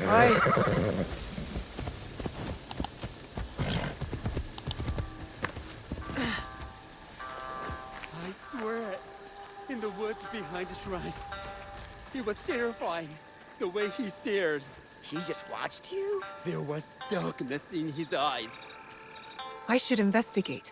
Right. I swear it. In the woods behind the shrine. It was terrifying. The way he stared. He just watched you? There was darkness in his eyes. I should investigate.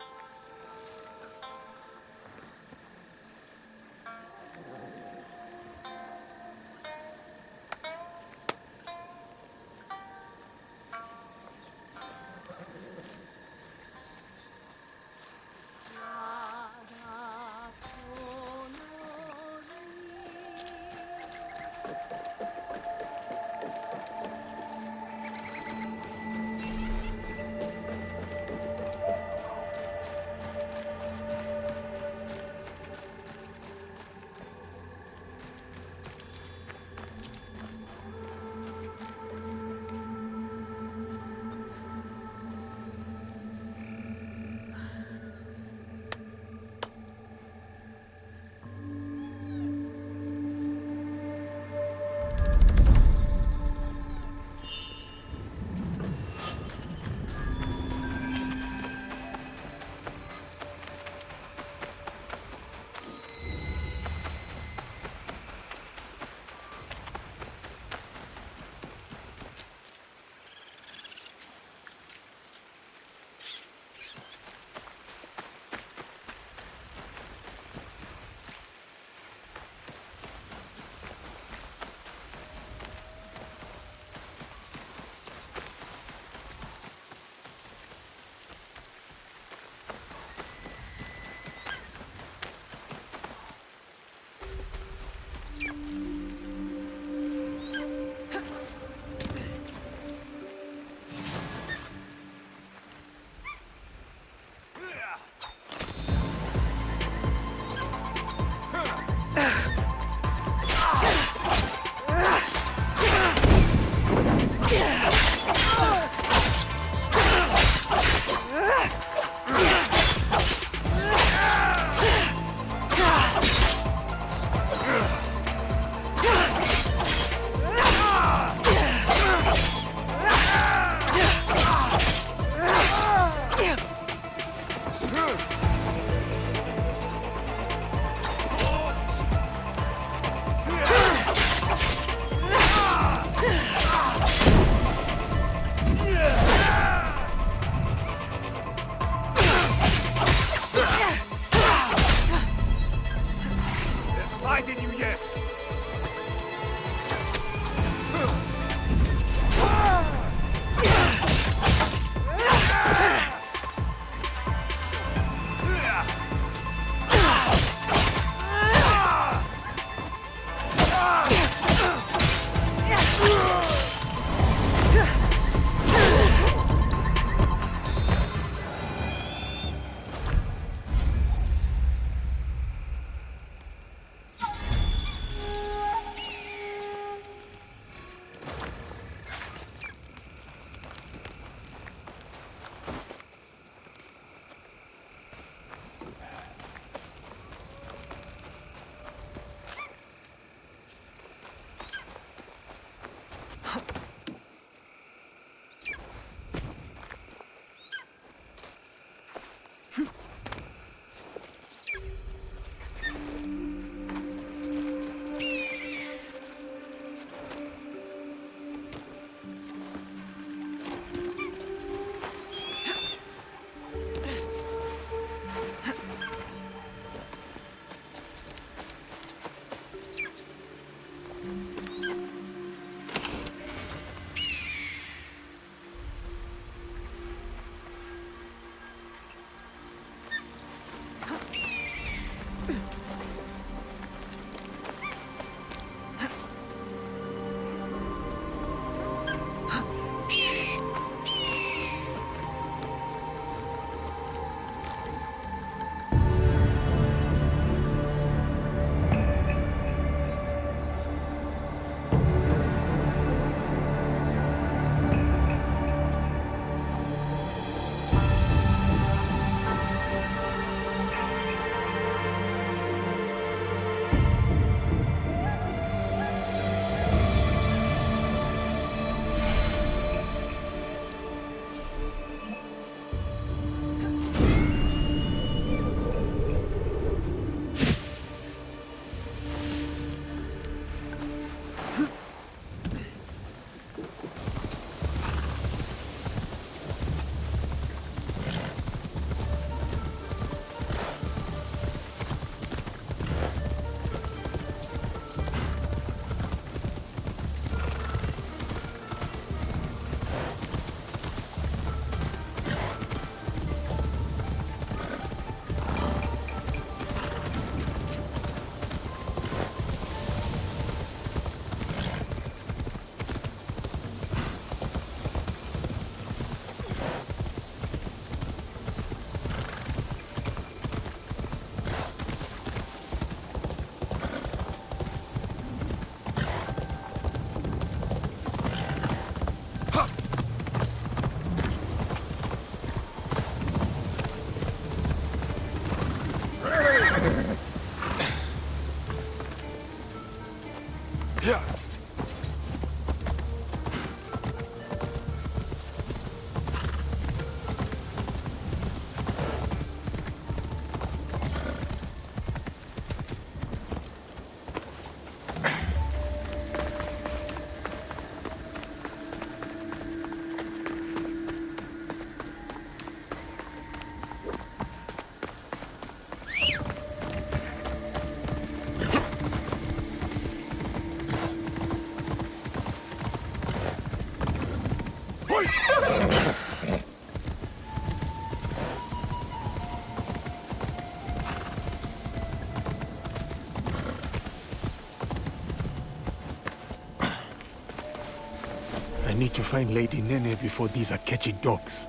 I need to find Lady Nene before these Akechi dogs.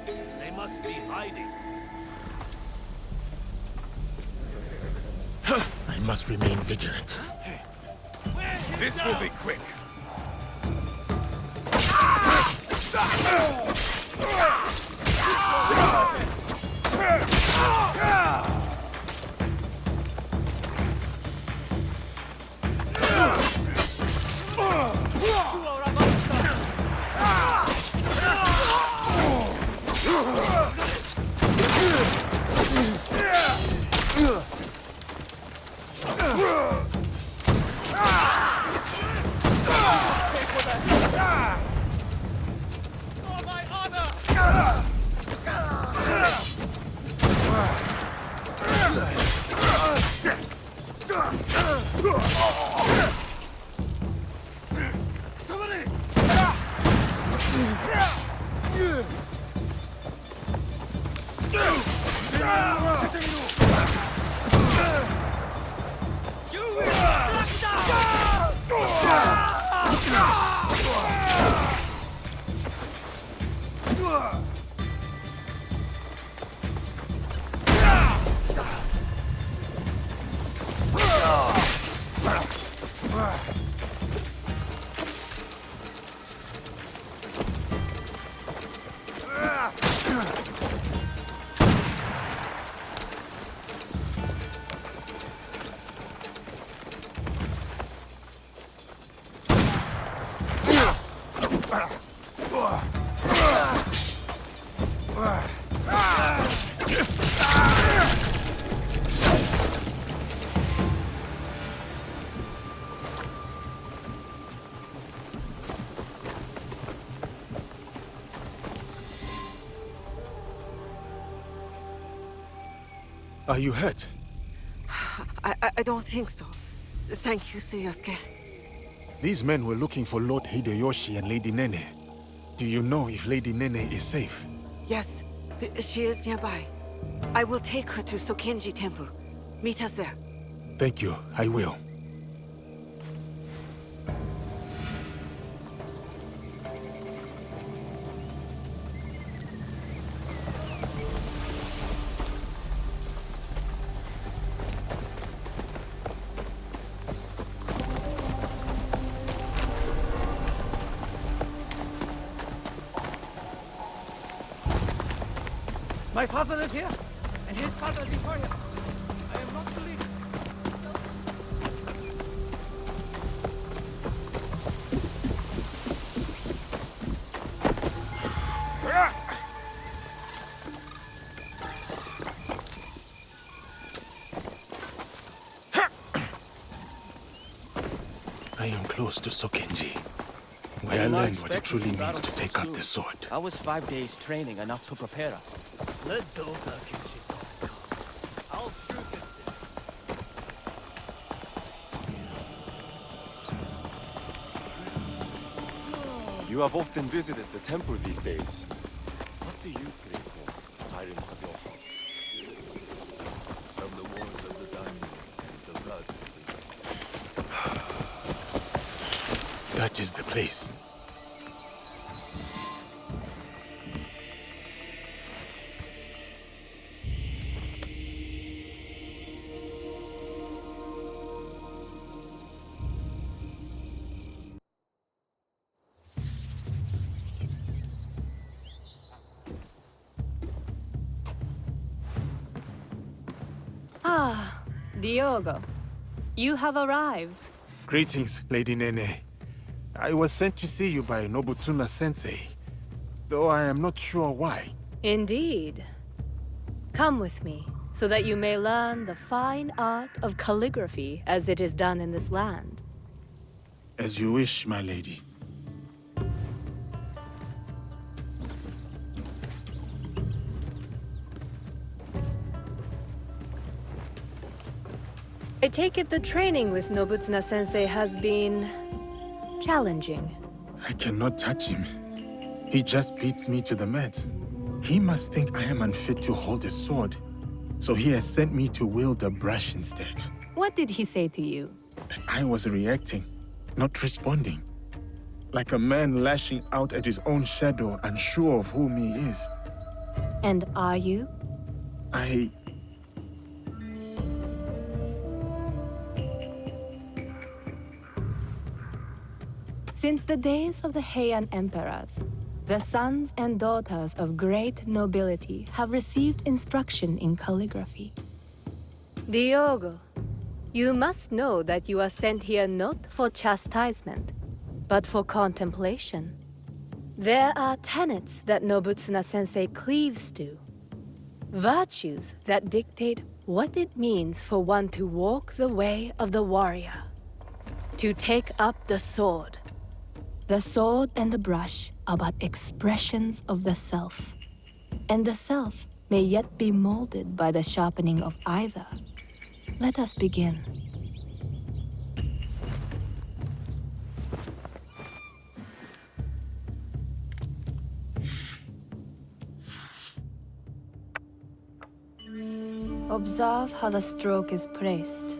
They must be hiding. I must remain vigilant. This will be quick. Are you hurt? I don't think so. Thank you, Suyasuke. These men were looking for Lord Hideyoshi and Lady Nene. Do you know if Lady Nene is safe? Yes, she is nearby. I will take her to Sokenji Temple. Meet us there. Thank you, I will. My father is here, and his father before him. I am not to leave. I am close to Sokenji, where I learned what it truly means to take up the sword. How was 5 days training enough to prepare us? Let those Akechi dogs come. I'll shoot at them. You have often visited the temple these days. What do you pray for, silence of your heart? From the wars of the daimyo and the gods of That is the place. Ah, Diogo. You have arrived. Greetings, Lady Nene. I was sent to see you by Nobutsuna-sensei, though I am not sure why. Indeed. Come with me, so that you may learn the fine art of calligraphy as it is done in this land. As you wish, my lady. I take it the training with Nobutsuna-sensei has been challenging. I cannot touch him. He just beats me to the mat. He must think I am unfit to hold a sword, so he has sent me to wield a brush instead. What did he say to you? I was reacting, not responding. Like a man lashing out at his own shadow, unsure of whom he is. And are you? Since the days of the Heian emperors, the sons and daughters of great nobility have received instruction in calligraphy. Diogo, you must know that you are sent here not for chastisement, but for contemplation. There are tenets that Nobutsuna-sensei cleaves to. Virtues that dictate what it means for one to walk the way of the warrior. To take up the sword. The sword and the brush are but expressions of the self. And the self may yet be molded by the sharpening of either. Let us begin. Observe how the stroke is placed.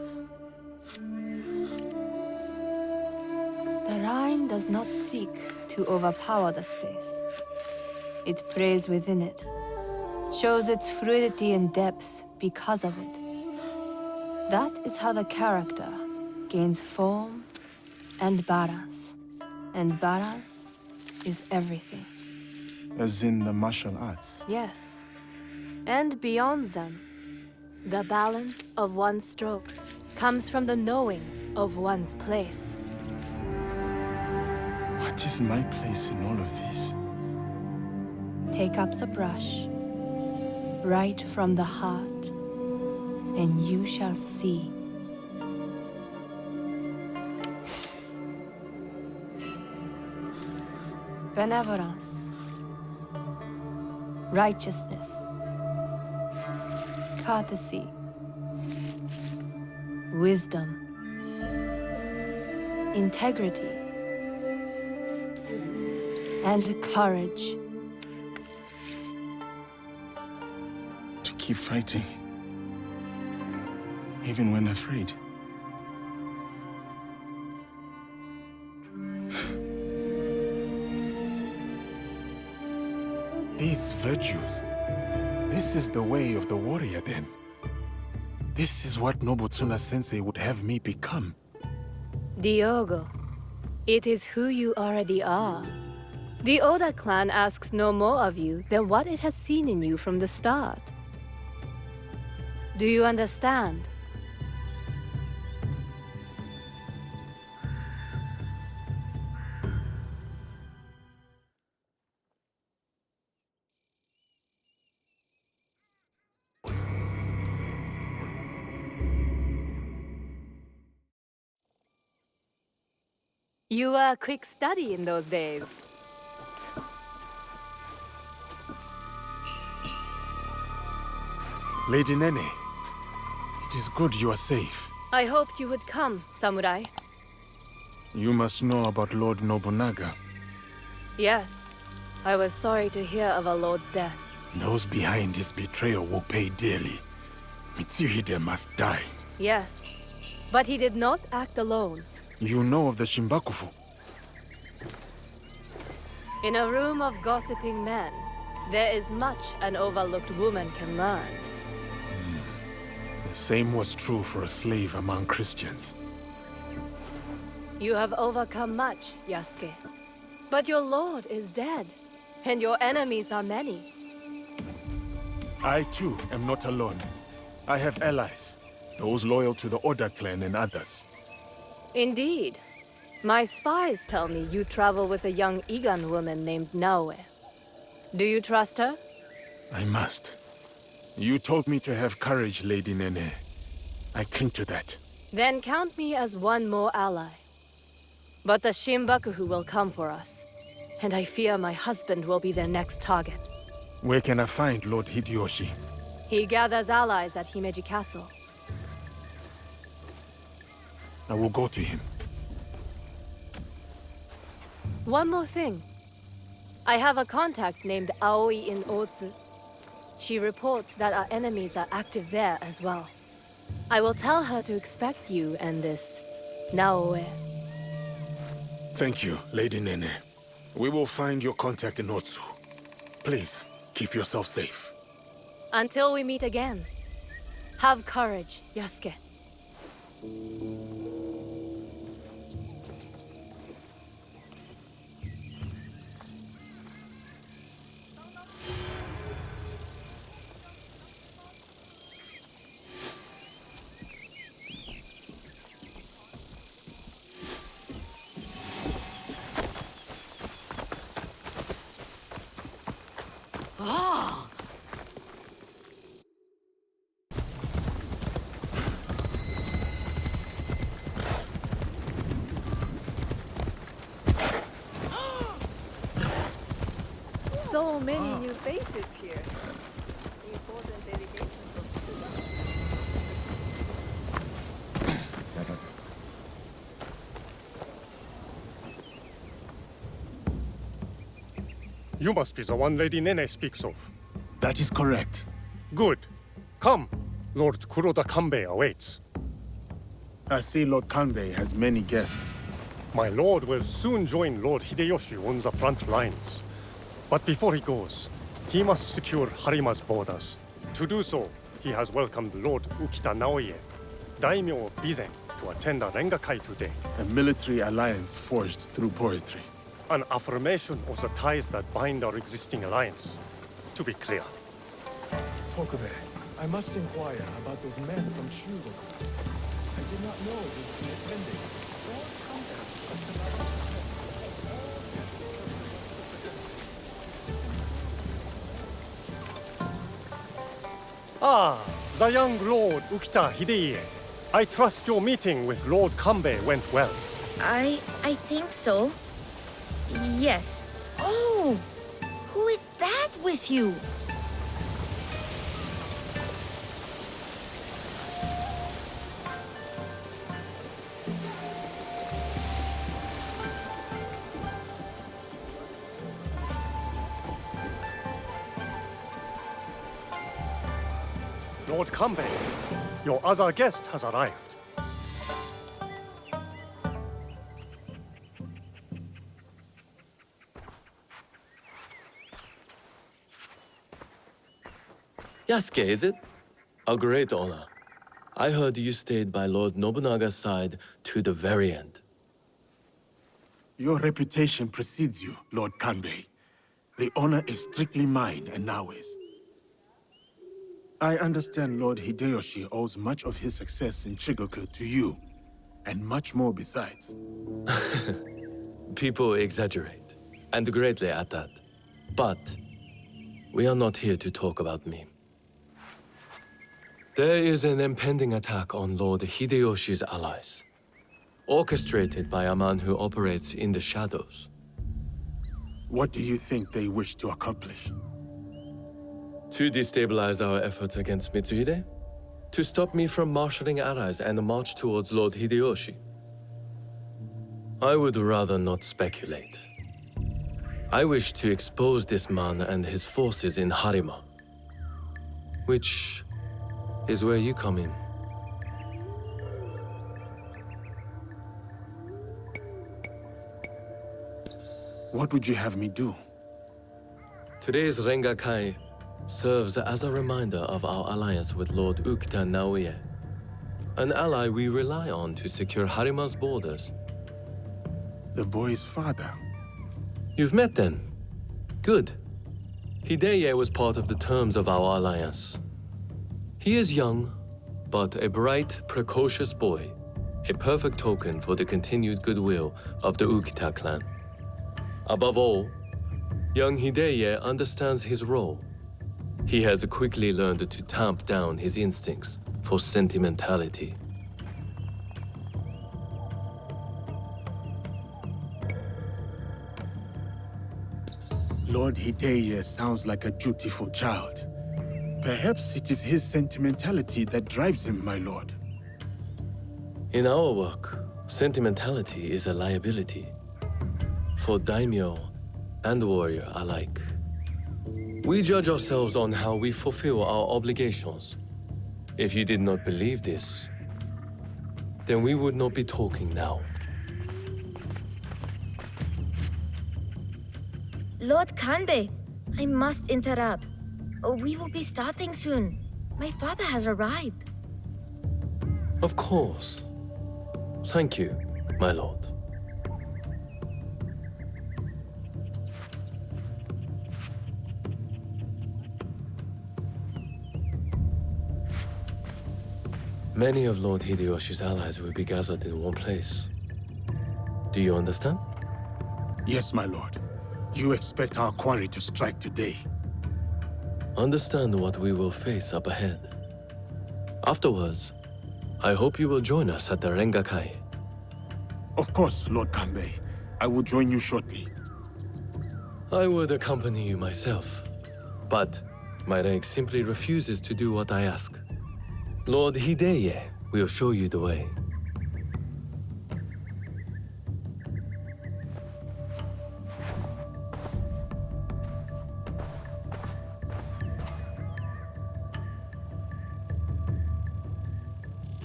The line does not seek to overpower the space. It prays within it, shows its fluidity and depth because of it. That is how the character gains form and balance. And balance is everything. As in the martial arts. Yes. And beyond them, the balance of one's stroke comes from the knowing of one's place. What is my place in all of this? Take up the brush, right from the heart, and you shall see. Benevolence, righteousness, courtesy, wisdom, integrity, and courage. To keep fighting, even when afraid. These virtues, this is the way of the warrior then. This is what Nobutsuna-sensei would have me become. Diogo, it is who you already are. The Oda clan asks no more of you than what it has seen in you from the start. Do you understand? You were a quick study in those days. Lady Nene, it is good you are safe. I hoped you would come, samurai. You must know about Lord Nobunaga. Yes, I was sorry to hear of our lord's death. Those behind his betrayal will pay dearly. Mitsuhide must die. Yes, but he did not act alone. You know of the Shimbakufu? In a room of gossiping men, there is much an overlooked woman can learn. The same was true for a slave among Christians. You have overcome much, Yasuke. But your lord is dead, and your enemies are many. I too am not alone. I have allies, those loyal to the Oda clan and others. Indeed. My spies tell me you travel with a young Igan woman named Naoie. Do you trust her? I must. You told me to have courage, Lady Nene. I cling to that. Then count me as one more ally. But the Shimbakuhu will come for us, and I fear my husband will be their next target. Where can I find Lord Hideyoshi? He gathers allies at Himeji Castle. I will go to him. One more thing. I have a contact named Aoi in Otsu. She reports that our enemies are active there as well. I will tell her to expect you and this Naoie. Thank you, Lady Nene. We will find your contact in Otsu. Please, keep yourself safe. Until we meet again, have courage, Yasuke. So many new faces here. Important delegation You must be the one Lady Nene speaks of. That is correct. Good. Come. Lord Kuroda Kanbei awaits. I see Lord Kanbei has many guests. My lord will soon join Lord Hideyoshi on the front lines. But before he goes, he must secure Harima's borders. To do so, he has welcomed Lord Ukita Naoie, Daimyo Bizen, to attend a Rengakai today. A military alliance forged through poetry. An affirmation of the ties that bind our existing alliance. To be clear. Tokube, I must inquire about those men from Shugo. I did not know they would be attending. Ah, the young Lord Ukita Hideye. I trust your meeting with Lord Kanbei went well. I think so. Yes. Oh! Who is that with you? Lord Kanbei, your other guest has arrived. Yasuke, is it? A great honor. I heard you stayed by Lord Nobunaga's side to the very end. Your reputation precedes you, Lord Kanbei. The honor is strictly mine and Naoie's. I understand Lord Hideyoshi owes much of his success in Shigoku to you, and much more besides. People exaggerate, and greatly at that. But we are not here to talk about me. There is an impending attack on Lord Hideyoshi's allies, orchestrated by a man who operates in the shadows. What do you think they wish to accomplish? To destabilize our efforts against Mitsuhide? To stop me from marshaling allies and march towards Lord Hideyoshi? I would rather not speculate. I wish to expose this man and his forces in Harima, which is where you come in. What would you have me do? Today's Rengakai serves as a reminder of our alliance with Lord Ukita Naoie, an ally we rely on to secure Harima's borders. The boy's father. You've met then? Good. Hideye was part of the terms of our alliance. He is young, but a bright, precocious boy, a perfect token for the continued goodwill of the Ukita clan. Above all, young Hideye understands his role. He has quickly learned to tamp down his instincts for sentimentality. Lord Hideye sounds like a dutiful child. Perhaps it is his sentimentality that drives him, my lord. In our work, sentimentality is a liability for daimyo and warrior alike. We judge ourselves on how we fulfill our obligations. If you did not believe this, then we would not be talking now. Lord Kanbei, I must interrupt. We will be starting soon. My father has arrived. Of course. Thank you, my lord. Many of Lord Hideyoshi's allies will be gathered in one place. Do you understand? Yes, my lord. You expect our quarry to strike today? Understand what we will face up ahead. Afterwards, I hope you will join us at the Rengakai. Of course, Lord Kanbei. I will join you shortly. I would accompany you myself, but my rank simply refuses to do what I ask. Lord Hideye will show you the way.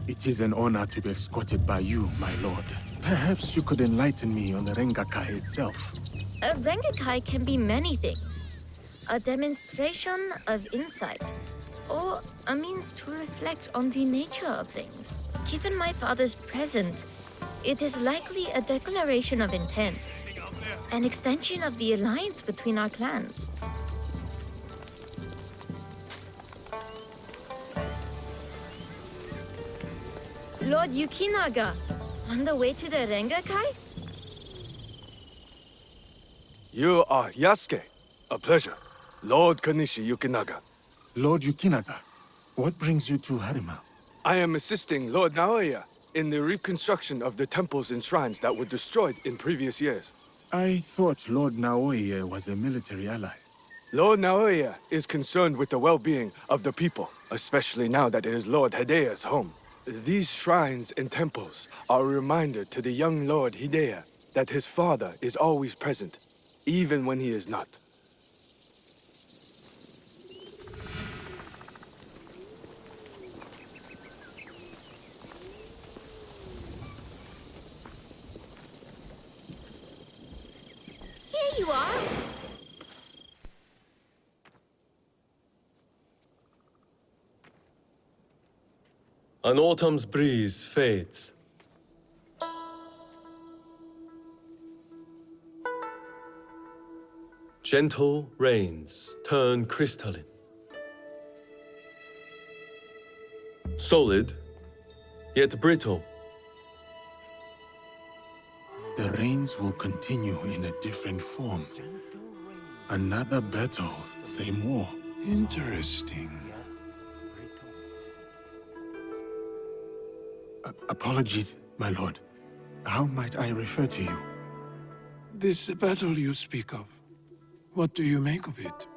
It is an honor to be escorted by you, my lord. Perhaps you could enlighten me on the Rengakai itself. A Rengakai can be many things. A demonstration of insight, or a means to reflect on the nature of things. Given my father's presence, it is likely a declaration of intent, an extension of the alliance between our clans. Lord Yukinaga, on the way to the Rengakai? You are Yasuke. A pleasure. Lord Kanishi Yukinaga. Lord Yukinaga, what brings you to Harima? I am assisting Lord Naoie in the reconstruction of the temples and shrines that were destroyed in previous years. I thought Lord Naoie was a military ally. Lord Naoie is concerned with the well-being of the people, especially now that it is Lord Hideya's home. These shrines and temples are a reminder to the young Lord Hideye that his father is always present, even when he is not. Here you are! An autumn's breeze fades. Gentle rains turn crystalline. Solid, yet brittle. The rains will continue in a different form. Another battle, same war. Interesting. Apologies, my lord. How might I refer to you? This battle you speak of, what do you make of it?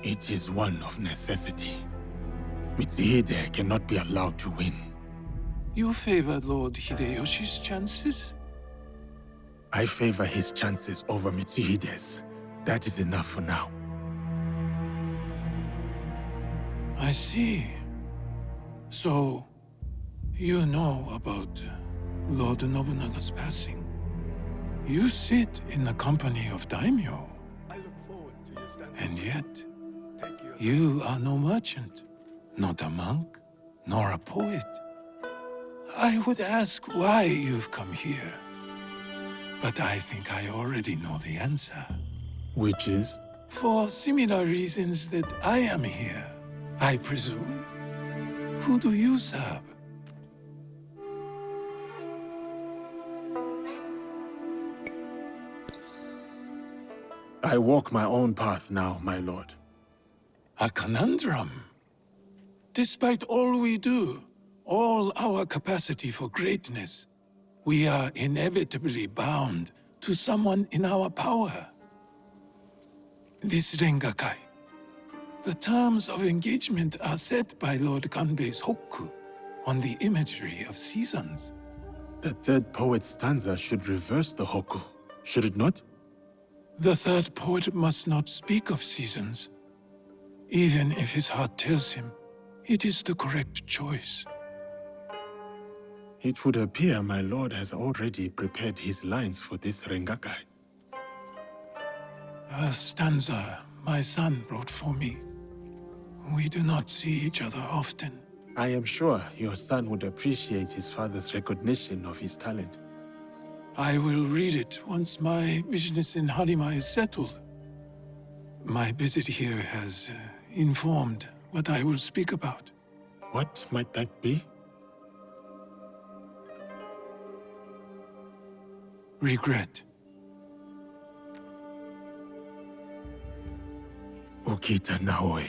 It is one of necessity. Mitsuhide cannot be allowed to win. You favor Lord Hideyoshi's chances? I favor his chances over Mitsuhide's. That is enough for now. I see. So, you know about Lord Nobunaga's passing. You sit in the company of daimyo. I look forward to your standing. And yet, you are no merchant, not a monk, nor a poet. I would ask why you've come here, but I think I already know the answer. Which is? For similar reasons that I am here, I presume. Who do you serve? I walk my own path now, my lord. A conundrum. Despite all we do, all our capacity for greatness, we are inevitably bound to someone in our power. This Rengakai. The terms of engagement are set by Lord Kanbei's Hokku on the imagery of seasons. The third poet's stanza should reverse the Hokku, should it not? The third poet must not speak of seasons. Even if his heart tells him, it is the correct choice. It would appear my lord has already prepared his lines for this Rengakai. A stanza my son wrote for me. We do not see each other often. I am sure your son would appreciate his father's recognition of his talent. I will read it once my business in Harima is settled. My visit here has informed what I will speak about. What might that be? Regret. Ukita naoie.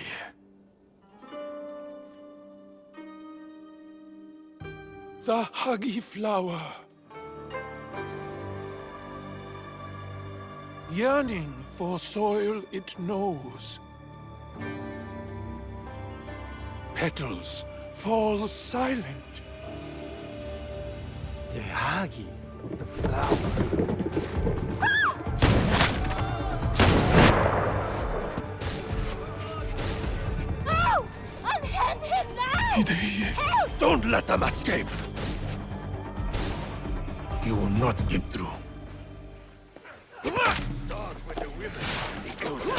The huggy flower. Yearning for soil it knows. Petals fall silent. The hagi, the flower. No! Unhand him now! Hideye, Don't let them escape! You will not get through. Start with the women.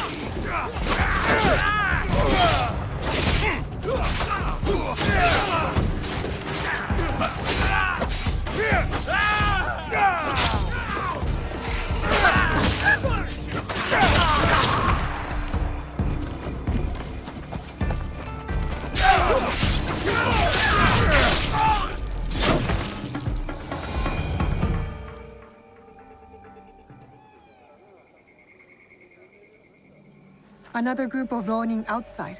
Another group of Ronin outside.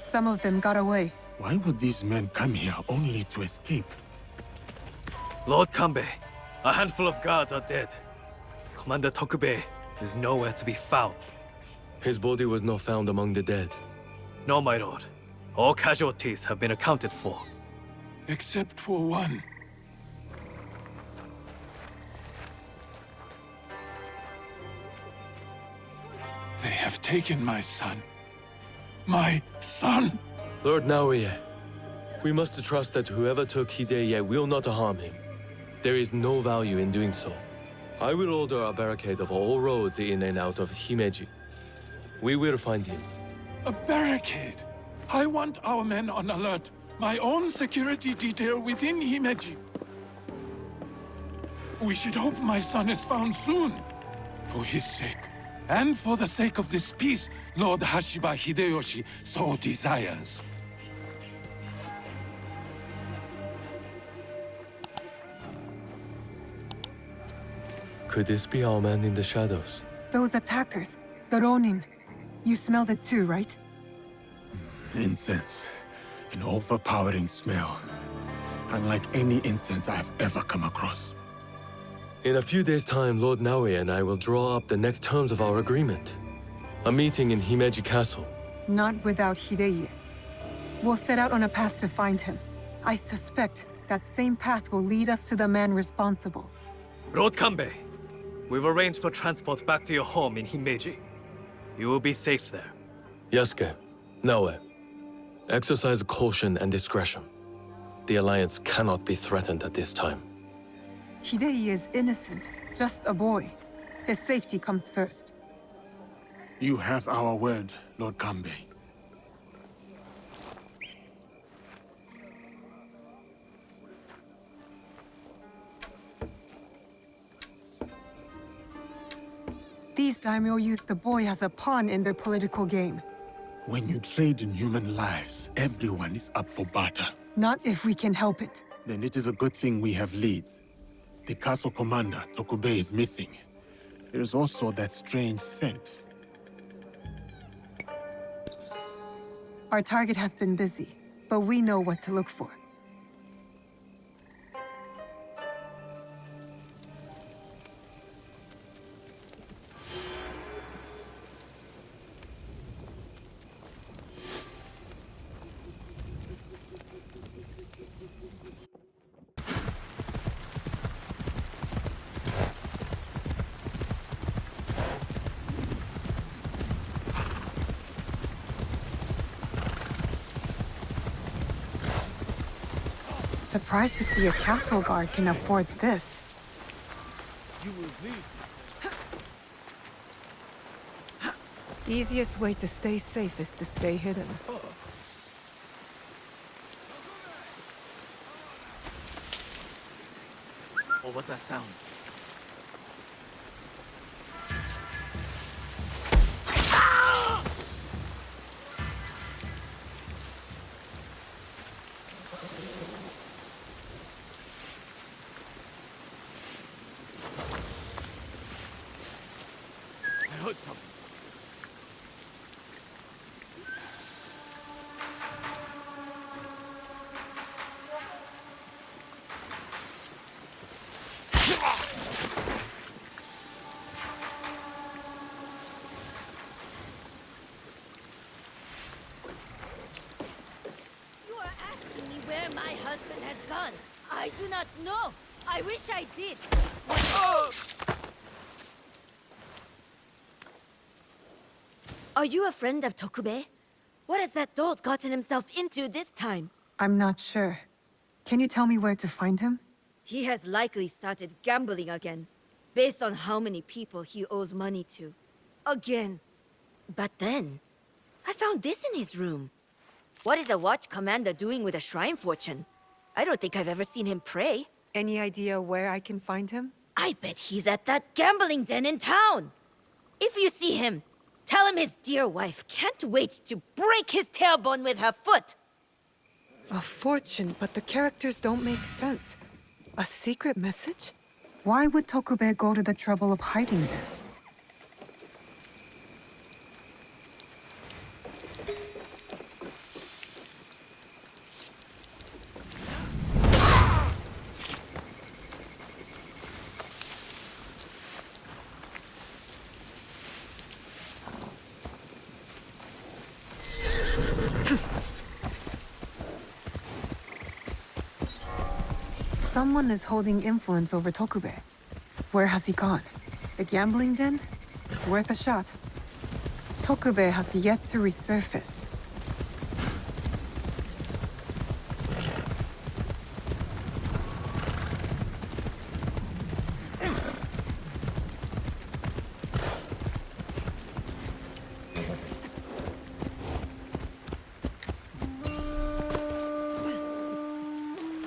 Some of them got away. Why would these men come here only to escape? Lord Kanbei, a handful of guards are dead. Commander Tokubei is nowhere to be found. His body was not found among the dead. No, my lord. All casualties have been accounted for. except for one. They have taken my son. My son! Lord Naoie, we must trust that whoever took Hideye will not harm him. There is no value in doing so. I will order a barricade of all roads in and out of Himeji. We will find him. A barricade? I want our men on alert. My own security detail within Himeji. We should hope my son is found soon. For his sake. And for the sake of this peace, Lord Hashiba Hideyoshi so desires. Could this be our man in the shadows? Those attackers, the Ronin. You smelled it too, right? Incense. An overpowering smell. Unlike any incense I have ever come across. In a few days' time, Lord Naoie and I will draw up the next terms of our agreement. A meeting in Himeji Castle. Not without Hideye. We'll set out on a path to find him. I suspect that same path will lead us to the man responsible. Lord Kanbei, we've arranged for transport back to your home in Himeji. You will be safe there. Yasuke, Naoie, exercise caution and discretion. The Alliance cannot be threatened at this time. Hideye is innocent, just a boy. His safety comes first. You have our word, Lord Kanbei. These daimyo use the boy as a pawn in their political game. When you trade in human lives, everyone is up for barter. Not if we can help it. Then it is a good thing we have leads. The castle commander, Tokube, is missing. There is also that strange scent. Our target has been busy, but we know what to look for. Surprised to see a castle guard can afford this. You will leave. Easiest way to stay safe is to stay hidden. What was that sound? I heard something. You are asking me where my husband has gone. I do not know. I wish I did. Are you a friend of Tokube? What has that dolt gotten himself into this time? I'm not sure. Can you tell me where to find him? He has likely started gambling again, based on how many people he owes money to. Again. But then, I found this in his room. What is a watch commander doing with a shrine fortune? I don't think I've ever seen him pray. Any idea where I can find him? I bet he's at that gambling den in town. If you see him, tell him his dear wife can't wait to break his tailbone with her foot. A fortune, but the characters don't make sense. A secret message? Why would Tokube go to the trouble of hiding this? Someone is holding influence over Tokube. Where has he gone? The gambling den? It's worth a shot. Tokube has yet to resurface.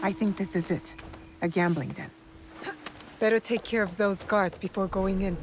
I think this is it. A gambling den. Better take care of those guards before going in.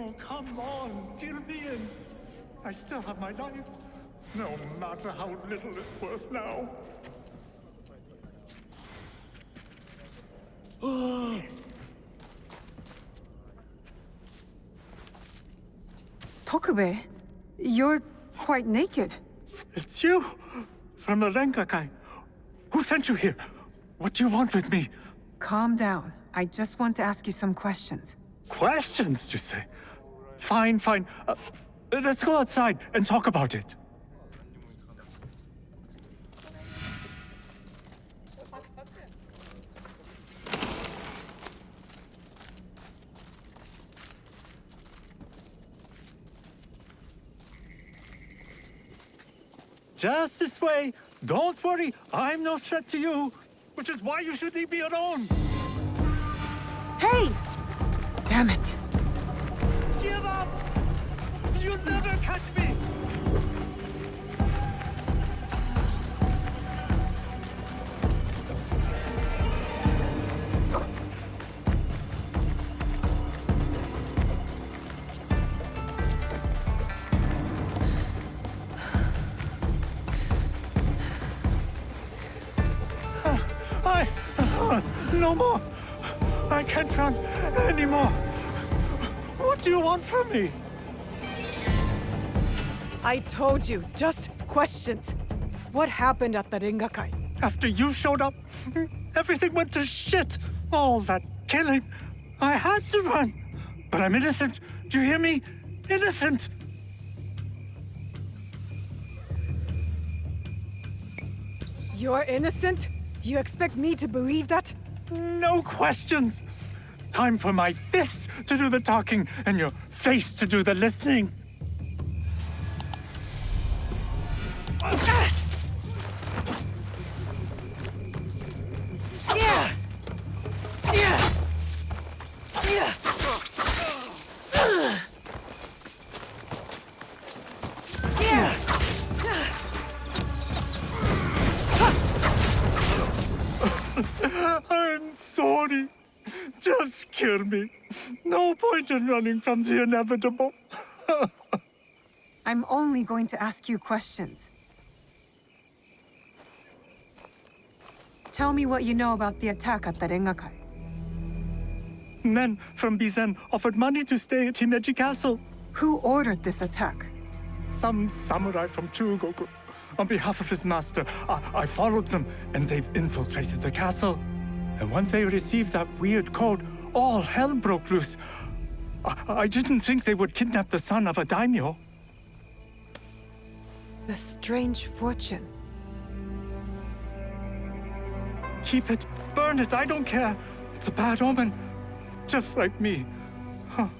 No, come on, till the end. I still have my life, no matter how little it's worth now. Tokube, you're quite naked. It's you, from the Rengakai. Who sent you here? What do you want with me? Calm down. I just want to ask you some questions. Questions, you say? Fine, fine. Let's go outside and talk about it. Just this way. Don't worry, I'm no threat to you. Which is why you should leave me alone. Hey! Damn it. Give up! You'll never catch me! No more! I can't run anymore! What do you want from me? I told you, just questions. What happened at the Rengakai? After you showed up, everything went to shit! All that killing! I had to run! But I'm innocent! Do you hear me? Innocent! You're innocent? You expect me to believe that? No questions! Time for my fists to do the talking and your face to do the listening. I'm sorry. Just kill me. No point in running from the inevitable. I'm only going to ask you questions. Tell me what you know about the attack at the Rengakai. Men from Bizen offered money to stay at Himeji Castle. Who ordered this attack? Some samurai from Chugoku. On behalf of his master, I followed them, and they've infiltrated the castle. And once they received that weird code, all hell broke loose. I didn't think they would kidnap the son of a daimyo. The strange fortune. Keep it, burn it, I don't care. It's a bad omen, just like me.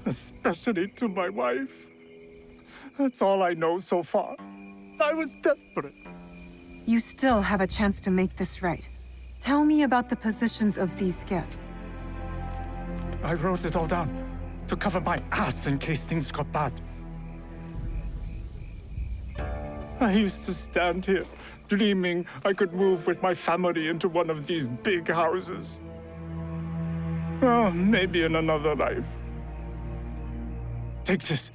Especially to my wife. That's all I know so far. I was desperate. You still have a chance to make this right. Tell me about the positions of these guests. I wrote it all down to cover my ass in case things got bad. I used to stand here, dreaming I could move with my family into one of these big houses. Oh, maybe in another life. Take this,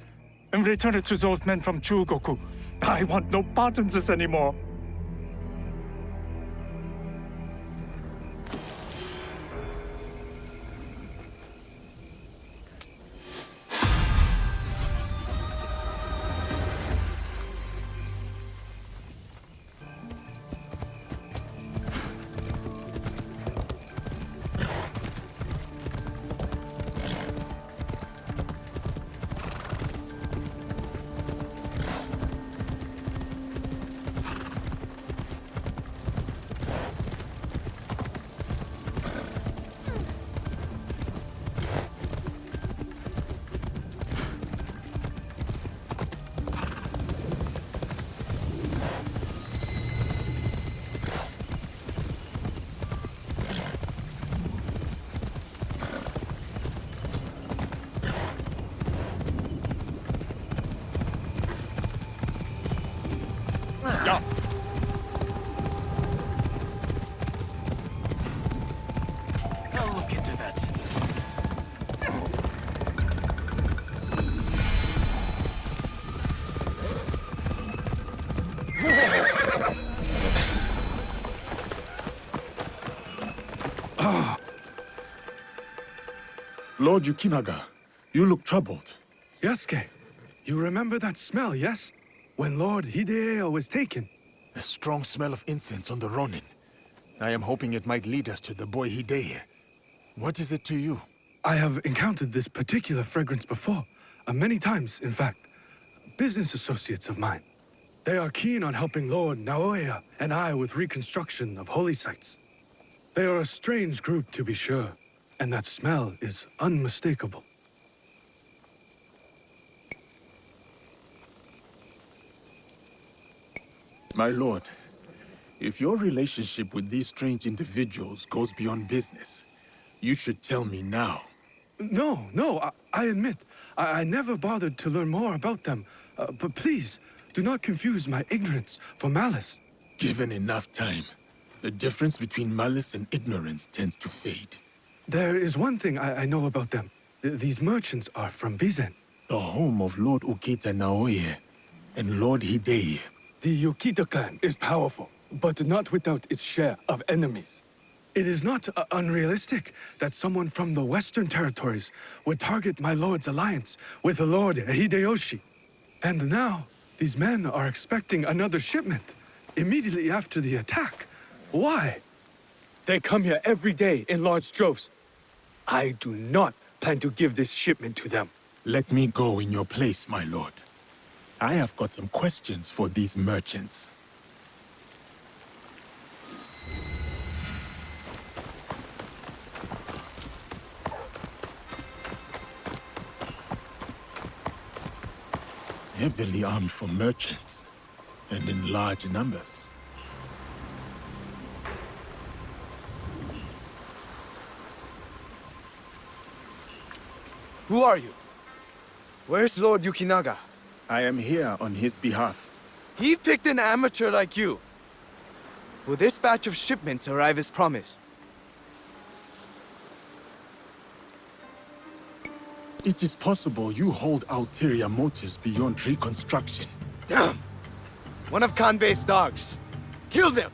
and return it to those men from Chugoku. I want no part in this anymore. Lord Yukinaga, you look troubled. Yasuke, you remember that smell, yes? When Lord Hideo was taken. A strong smell of incense on the Ronin. I am hoping it might lead us to the boy Hideo. What is it to you? I have encountered this particular fragrance before. Many times, in fact. Business associates of mine. They are keen on helping Lord Naoie and I with reconstruction of holy sites. They are a strange group, to be sure, and that smell is unmistakable. My lord, if your relationship with these strange individuals goes beyond business, you should tell me now. No, I admit, I never bothered to learn more about them. But please, do not confuse my ignorance for malice. Given enough time, the difference between malice and ignorance tends to fade. There is one thing I know about them. These merchants are from Bizen. The home of Lord Ukita Naoie and Lord Hideo. The Ukita clan is powerful, but not without its share of enemies. It is not unrealistic that someone from the Western Territories would target my lord's alliance with the Lord Hideyoshi. And now, these men are expecting another shipment immediately after the attack. Why? They come here every day in large droves. I do not plan to give this shipment to them. Let me go in your place, my lord. I have got some questions for these merchants. Heavily armed for merchants, and in large numbers. Who are you? Where's Lord Yukinaga? I am here on his behalf. He picked an amateur like you. Will this batch of shipments arrive as promised? It is possible you hold ulterior motives beyond reconstruction. Damn! One of Kanbei's dogs. Kill them!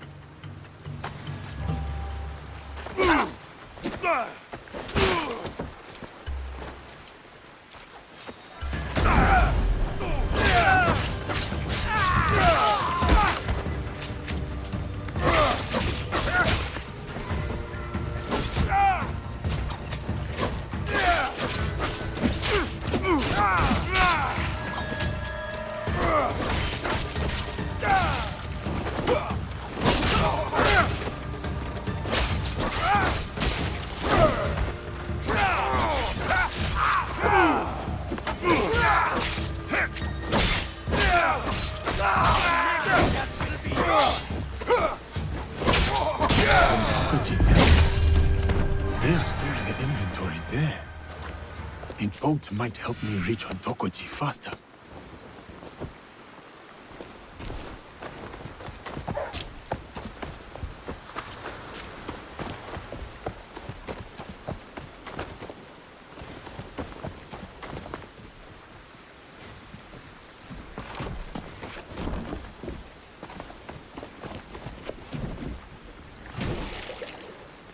They are storing the inventory there. A boat might help me reach Hontokoji faster.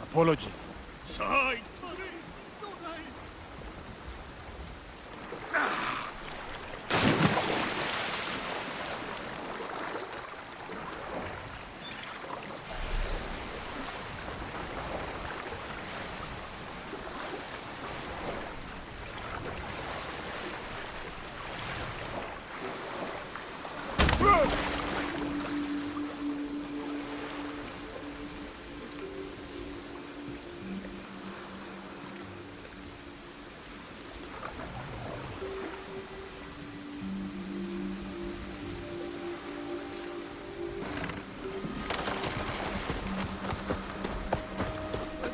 Apologies.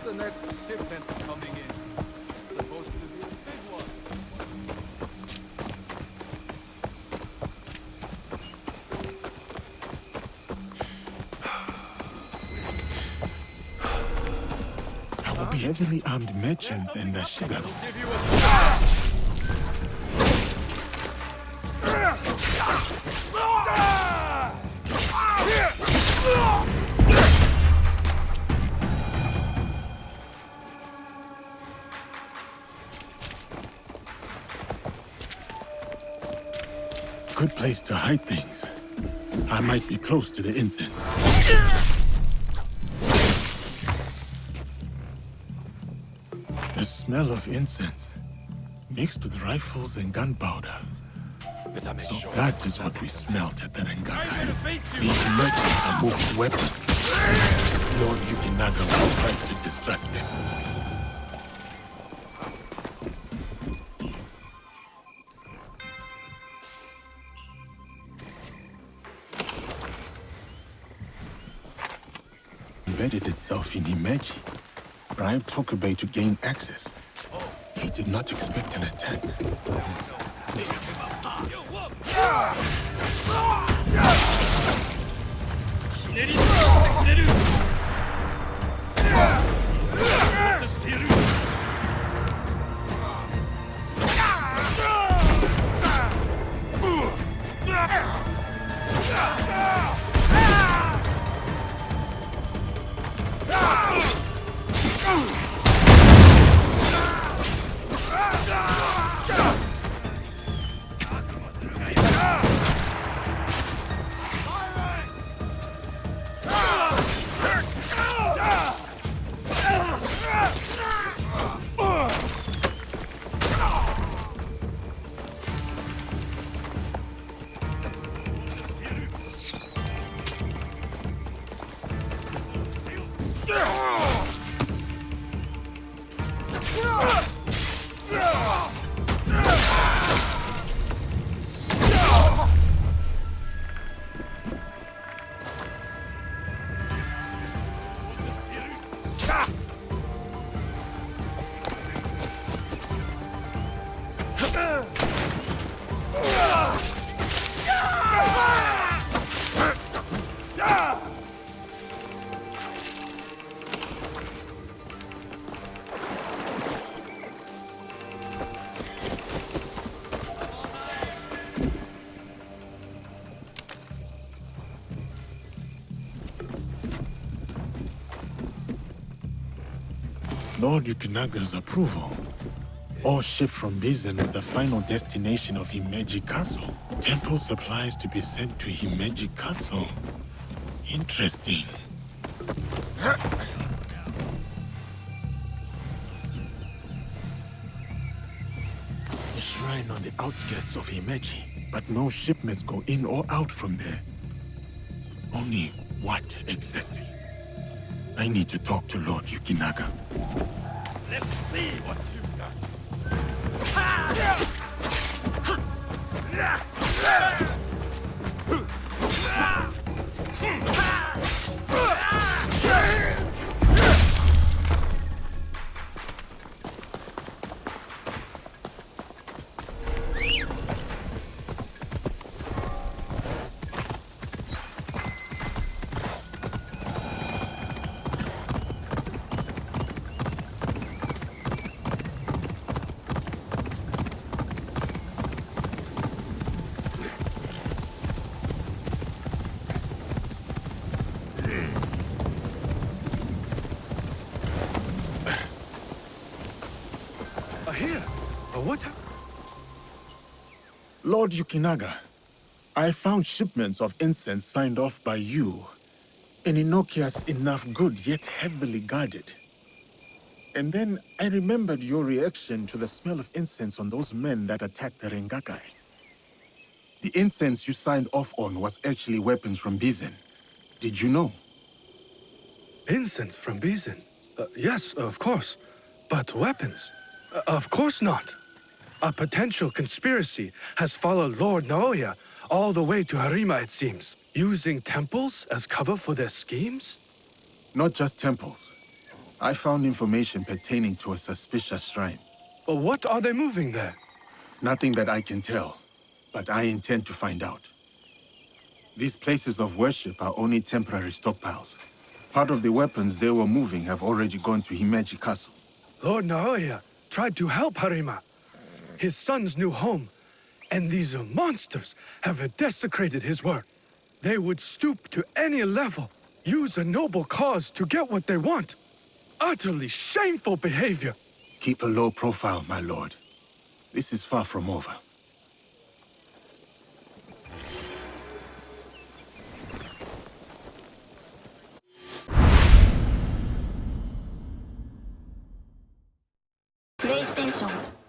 The next shipment coming in. Supposed to be a big one. I will be heavily armed merchants and a Shigaro. place to hide things. I might be close to the incense. The smell of incense, mixed with rifles and gunpowder. So that is what we smelled at the Rengakai. These merchants are moving weapons. Lord Yukinaga will try to distrust them. Embedded itself in Himeji, bribed Tokubei to gain access. He did not expect an attack. Listen. Lord Yukinaga's approval. All shipped from Bizen with the final destination of Himeji Castle. Temple supplies to be sent to Himeji Castle. Interesting. A shrine on the outskirts of Himeji, but no shipments go in or out from there. Only what exactly? I need to talk to Lord Yukinaga. Let's see what you've done. Lord Yukinaga, I found shipments of incense signed off by you. An innocuous enough good, yet heavily guarded. And then I remembered your reaction to the smell of incense on those men that attacked the Rengakai. The incense you signed off on was actually weapons from Bizen. Did you know? Incense from Bizen? Yes, of course. But weapons? Of course not. A potential conspiracy has followed Lord Naoie all the way to Harima, it seems. Using temples as cover for their schemes? Not just temples. I found information pertaining to a suspicious shrine. But what are they moving there? Nothing that I can tell, but I intend to find out. These places of worship are only temporary stockpiles. Part of the weapons they were moving have already gone to Himeji Castle. Lord Naoie tried to help Harima, his son's new home, and these monsters have desecrated his work. They would stoop to any level, use a noble cause to get what they want. Utterly shameful behavior. Keep a low profile, my lord. This is far from over. テーション